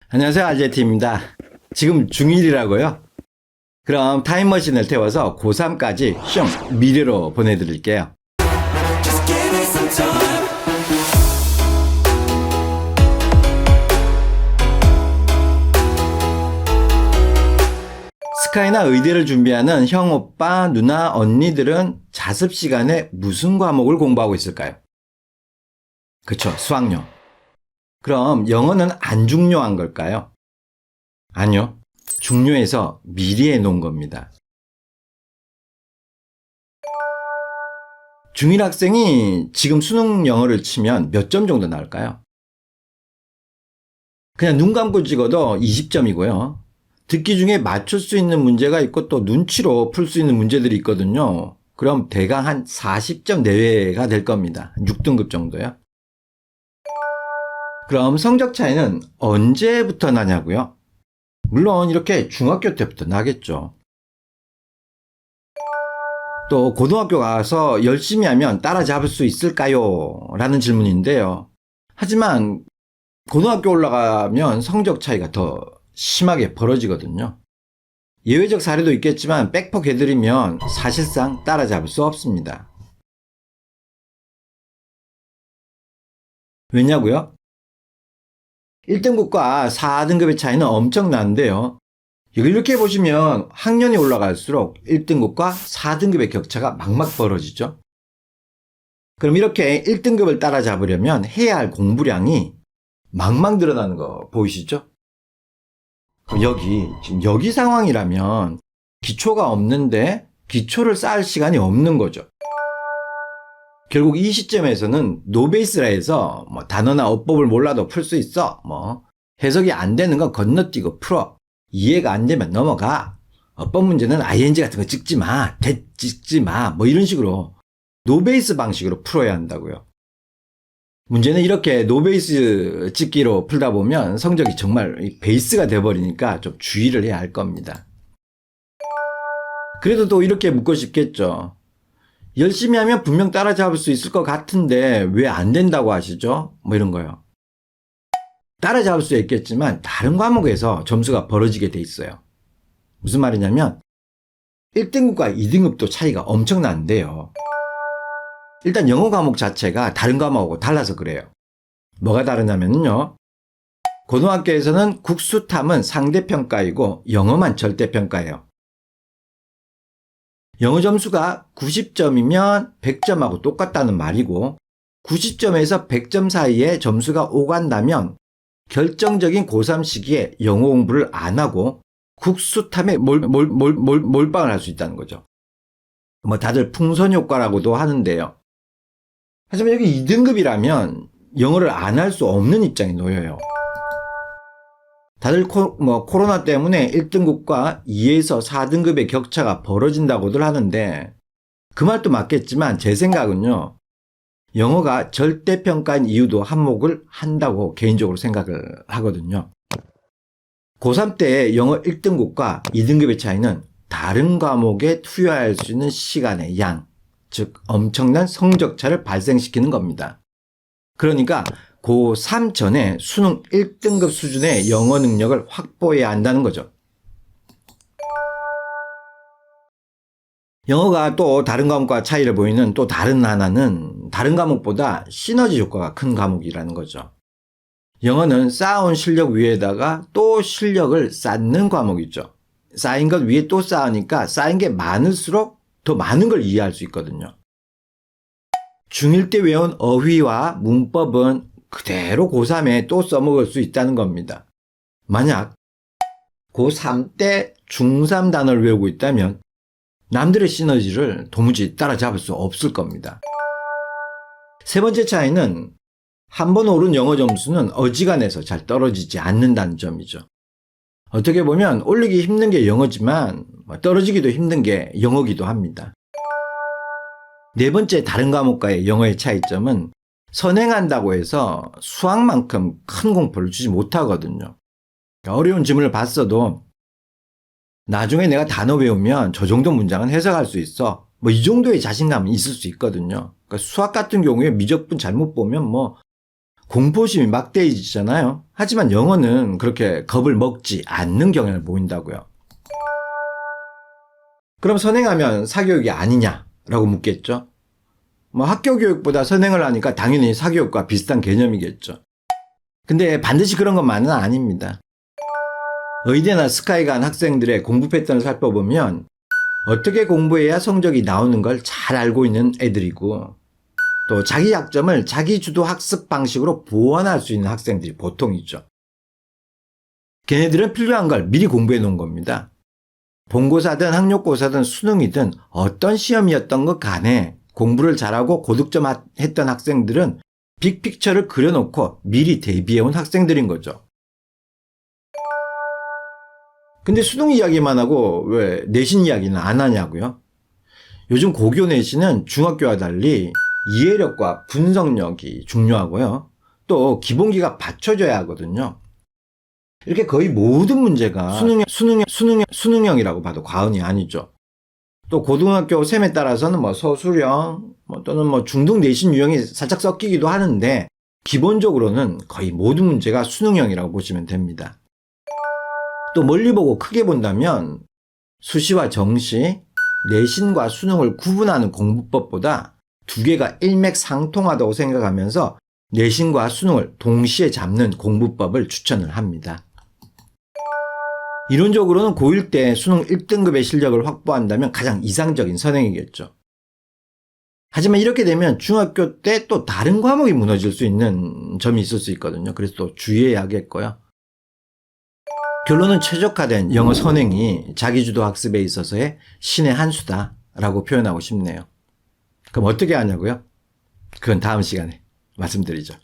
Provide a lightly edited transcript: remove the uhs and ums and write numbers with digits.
안녕하세요, 알제티입니다. 지금 중1이라고요? 그럼 타임머신을 태워서 고3까지 슝 미래로 보내드릴게요. Just give me some time. 스카이나 의대를 준비하는 형, 오빠, 누나, 언니들은 자습 시간에 무슨 과목을 공부하고 있을까요? 그쵸, 수학요. 그럼 영어는 안 중요한 걸까요? 아니요. 중요해서 미리해 놓은 겁니다. 중1 학생이 지금 수능 영어를 치면 몇 점 정도 나올까요? 그냥 눈 감고 찍어도 20점이고요. 듣기 중에 맞출 수 있는 문제가 있고 또 눈치로 풀 수 있는 문제들이 있거든요. 그럼 대강 한 40점 내외가 될 겁니다. 6등급 정도요. 그럼 성적 차이는 언제부터 나냐고요? 물론 이렇게 중학교 때부터 나겠죠. 또 고등학교 가서 열심히 하면 따라잡을 수 있을까요? 라는 질문인데요. 하지만 고등학교 올라가면 성적 차이가 더 심하게 벌어지거든요. 예외적 사례도 있겠지만 백퍼 해드리면 사실상 따라잡을 수 없습니다. 왜냐고요? 1등급과 4등급의 차이는 엄청난데요. 이렇게 보시면 학년이 올라갈수록 1등급과 4등급의 격차가 막막 벌어지죠. 그럼 이렇게 1등급을 따라잡으려면 해야 할 공부량이 막막 늘어나는 거 보이시죠? 지금 여기 상황이라면 기초가 없는데 기초를 쌓을 시간이 없는 거죠. 결국 이 시점에서는 노베이스라 해서 단어나 어법을 몰라도 풀 수 있어. 해석이 안 되는 건 건너뛰고 풀어. 이해가 안 되면 넘어가. 어법 문제는 ing 같은 거 찍지 마. 찍지 마. 이런 식으로 노베이스 방식으로 풀어야 한다고요. 문제는 이렇게 노베이스 찍기로 풀다 보면 성적이 정말 베이스가 돼버리니까 좀 주의를 해야 할 겁니다. 그래도 또 이렇게 묻고 싶겠죠. 열심히 하면 분명 따라잡을 수 있을 것 같은데 왜 안 된다고 하시죠? 이런 거요. 따라잡을 수 있겠지만 다른 과목에서 점수가 벌어지게 돼 있어요. 무슨 말이냐면 1등급과 2등급도 차이가 엄청난데요. 일단 영어 과목 자체가 다른 과목하고 달라서 그래요. 뭐가 다르냐면요. 고등학교에서는 국수탐은 상대평가이고 영어만 절대평가예요. 영어 점수가 90점이면 100점하고 똑같다는 말이고 90점에서 100점 사이에 점수가 오간다면 결정적인 고3 시기에 영어 공부를 안 하고 국수탐에 몰빵을 할 수 있다는 거죠. 다들 풍선효과라고도 하는데요. 하지만 여기 2등급이라면 영어를 안 할 수 없는 입장에 놓여요. 다들 코로나 때문에 1등급과 2에서 4등급의 격차가 벌어진다고들 하는데 그 말도 맞겠지만 제 생각은요. 영어가 절대평가인 이유도 한몫을 한다고 개인적으로 생각을 하거든요. 고3 때 영어 1등급과 2등급의 차이는 다른 과목에 투여할 수 있는 시간의 양, 즉 엄청난 성적차를 발생시키는 겁니다. 그러니까 고3 전에 수능 1등급 수준의 영어 능력을 확보해야 한다는 거죠. 영어가 또 다른 과목과 차이를 보이는 또 다른 하나는 다른 과목보다 시너지 효과가 큰 과목이라는 거죠. 영어는 쌓아온 실력 위에다가 또 실력을 쌓는 과목이죠. 쌓인 것 위에 또 쌓으니까 쌓인 게 많을수록 더 많은 걸 이해할 수 있거든요. 중1 때 외운 어휘와 문법은 그대로 고3에 또 써먹을 수 있다는 겁니다. 만약 고3 때 중3 단어를 외우고 있다면 남들의 시너지를 도무지 따라잡을 수 없을 겁니다. 세 번째 차이는 한 번 오른 영어 점수는 어지간해서 잘 떨어지지 않는다는 점이죠. 어떻게 보면 올리기 힘든 게 영어지만 떨어지기도 힘든 게 영어기도 합니다. 네 번째 다른 과목과의 영어의 차이점은 선행한다고 해서 수학만큼 큰 공포를 주지 못하거든요. 어려운 지문을 봤어도 나중에 내가 단어 외우면 저 정도 문장은 해석할 수 있어. 이 정도의 자신감이 있을 수 있거든요. 그러니까 수학 같은 경우에 미적분 잘못 보면 공포심이 막대해지잖아요. 하지만 영어는 그렇게 겁을 먹지 않는 경향을 보인다고요. 그럼 선행하면 사교육이 아니냐라고 묻겠죠. 뭐 학교 교육보다 선행을 하니까 당연히 사교육과 비슷한 개념이겠죠. 근데 반드시 그런 것만은 아닙니다. 의대나 스카이 간 학생들의 공부 패턴을 살펴보면 어떻게 공부해야 성적이 나오는 걸 잘 알고 있는 애들이고, 또 자기 약점을 자기 주도 학습 방식으로 보완할 수 있는 학생들이 보통이죠. 걔네들은 필요한 걸 미리 공부해 놓은 겁니다. 본고사든 학력고사든 수능이든 어떤 시험이었던 것 간에 공부를 잘하고 고득점 했던 학생들은 빅픽처를 그려놓고 미리 대비해온 학생들인 거죠. 근데 수능 이야기만 하고 왜 내신 이야기는 안 하냐고요? 요즘 고교 내신은 중학교와 달리 이해력과 분석력이 중요하고요. 또 기본기가 받쳐져야 하거든요. 이렇게 거의 모든 문제가 수능형이라고 봐도 과언이 아니죠. 또 고등학교 셈에 따라서는 뭐 서술형 또는 뭐 중등 내신 유형이 살짝 섞이기도 하는데 기본적으로는 거의 모든 문제가 수능형이라고 보시면 됩니다. 또 멀리 보고 크게 본다면 수시와 정시, 내신과 수능을 구분하는 공부법보다 두 개가 일맥상통하다고 생각하면서 내신과 수능을 동시에 잡는 공부법을 추천을 합니다. 이론적으로는 고1 때 수능 1등급의 실력을 확보한다면 가장 이상적인 선행이겠죠. 하지만 이렇게 되면 중학교 때 또 다른 과목이 무너질 수 있는 점이 있을 수 있거든요. 그래서 또 주의해야겠고요. 결론은 최적화된 영어 선행이 자기주도 학습에 있어서의 신의 한 수다라고 표현하고 싶네요. 그럼 어떻게 하냐고요? 그건 다음 시간에 말씀드리죠.